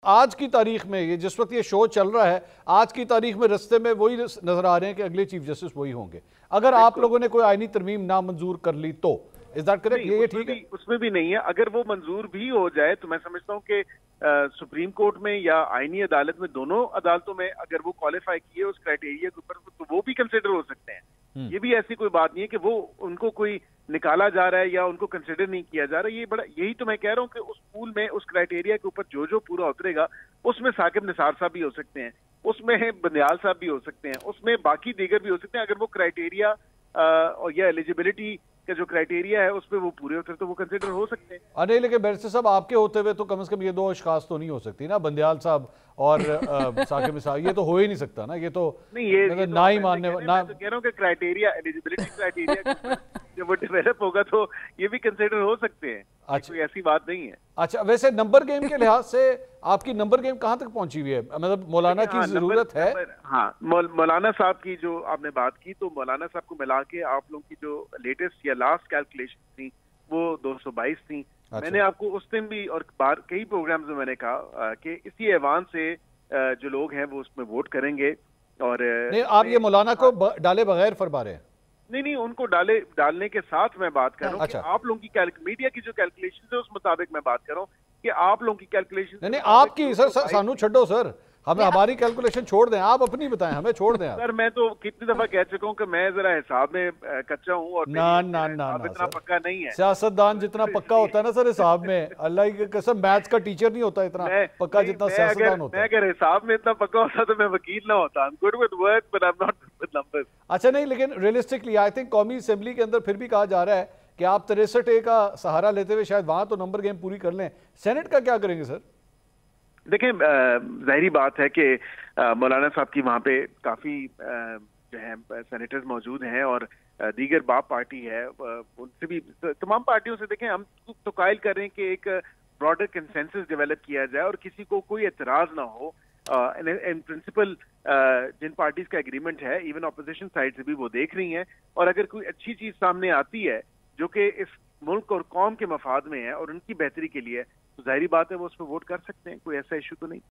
آج کی تاریخ میں یہ جس وقت یہ شو چل رہا ہے آج کی تاریخ میں رستے میں وہی نظر آ رہے ہیں کہ اگلے چیف جسٹس وہی ہوں گے اگر آپ لوگوں نے کوئی آئینی ترمیم نامنظور کر لی تو از دیٹ کریکٹ؟ یہ ٹھیک ہے؟ اس میں بھی نہیں ہے. اگر وہ منظور بھی ہو جائے تو میں سمجھتا ہوں کہ سپریم کورٹ میں یا آئینی عدالت میں دونوں عدالتوں میں اگر وہ کوالیفائی کیے اس کرائٹیریا کے اوپر تو وہ بھی کنسیڈر ہو سکتے ہیں. یہ بھی ایسی کوئی بات نہیں ہے کہ وہ ان کو کوئی نکالا جا رہا ہے یا ان کو کنسیڈر نہیں کیا جا رہا. یہی تو میں کہہ رہا ہوں کہ اس پول میں اس کرائٹیریا کے اوپر جو پورا اترے گا اس میں ثاقب نثار صاحب بھی ہو سکتے ہیں, اس میں بندیال صاحب بھی ہو سکتے ہیں, اس میں باقی دیگر بھی ہو سکتے ہیں. اگر وہ کرائٹیریا یا ایلیجیبلٹی کا جو کرائٹیریا ہے اس پہ وہ پورے ہوتے تو وہ کنسیڈر ہو سکتے ہیں. نہیں لیکن بیرسٹر صاحب آپ کے ہوتے ہوئے تو کم از کم یہ دو اشخاص تو نہیں ہو سکتی نا, بندیال صاحب اور ثاقب نثار, یہ تو ہو ہی نہیں سکتا نا. یہ تو نہ ہی ماننے میں تو کہہ رہا ہوں کہ کرائٹیریا ایلیجیبلٹی کرائٹیریا جب وہ ڈیولپ ہوگا تو یہ بھی کنسیڈر ہو سکتے ہیں. کوئی ایسی بات نہیں ہے. اچھا ویسے نمبر گیم کے لحاظ سے آپ کی نمبر گیم کہاں تک پہنچی ہوئی ہے؟ مطلب مولانا کی ضرورت ہے؟ ہاں مولانا صاحب کی جو آپ نے بات کی تو مولانا صاحب کو ملا کے آپ لوگوں کی جو لیٹسٹ یا لاسٹ کیلکولیشن تھی وہ 222 تھیں. میں نے آپ کو اس دن بھی اور کئی پروگرامز میں میں نے کہا کہ اسی ایوان سے جو لوگ ہیں وہ اس میں ووٹ کریں گے. اور نہیں آپ یہ مولانا کو ڈالے بغیر فرما رہے ہیں؟ نہیں ان کو ڈالنے کے ساتھ میں بات کر رہا ہوں کہ آپ لوگوں کی میڈیا کی جو کیلکولیشن ہے اس مطابق میں بات کر رہا ہوں کہ آپ لوگوں کی کیلکولیشن نہیں آپ کی سر سانو چھڈو سر, ہمیں ہماری کیلکولیشن چھوڑ دیں, آپ اپنی بتائیں, ہمیں چھوڑ دیں. سر میں تو کتنی دفعہ کہہ چکا ہوں کہ میں ذرا حساب میں کچا ہوں اور اتنا پکا نہیں ہے. سیاستدان جتنا پکا ہوتا ہے نا سر حساب میں, اللہ کی قسم میتھس کا ٹیچر نہیں ہوتا اتنا پکا جتنا سیاستدان ہوتا ہے. میں اگر حساب میں اتنا پکا ہوتا تو میں وکیل نہ ہوتا. I'm good with words but I'm not good with numbers. اچھا نہیں لیکن ریئلسٹکلی آئی تھنک قومی اسمبلی کے اندر پھر بھی کہا جا رہا ہے کہ آپ 63A کا سہارا لیتے ہوئے شاید وہاں تو نمبر گیم پوری کر لیں. سینٹ کا کیا کریں گے سر؟ دیکھیں ظاہری بات ہے کہ مولانا صاحب کی وہاں پہ کافی جو ہے سینیٹرز موجود ہیں اور دیگر باپ پارٹی ہے, ان سے بھی تمام پارٹیوں سے دیکھیں ہم تو قائل کر رہے ہیں کہ ایک براڈر کنسنسس ڈیولپ کیا جائے اور کسی کو کوئی اعتراض نہ ہو. ان پرنسپل جن پارٹیز کا ایگریمنٹ ہے ایون اپوزیشن سائڈ سے بھی وہ دیکھ رہی ہیں, اور اگر کوئی اچھی چیز سامنے آتی ہے جو کہ اس ملک اور قوم کے مفاد میں ہے اور ان کی بہتری کے لیے تو ظاہری بات ہے وہ اس پہ ووٹ کر سکتے ہیں. کوئی ایسا ایشو تو نہیں.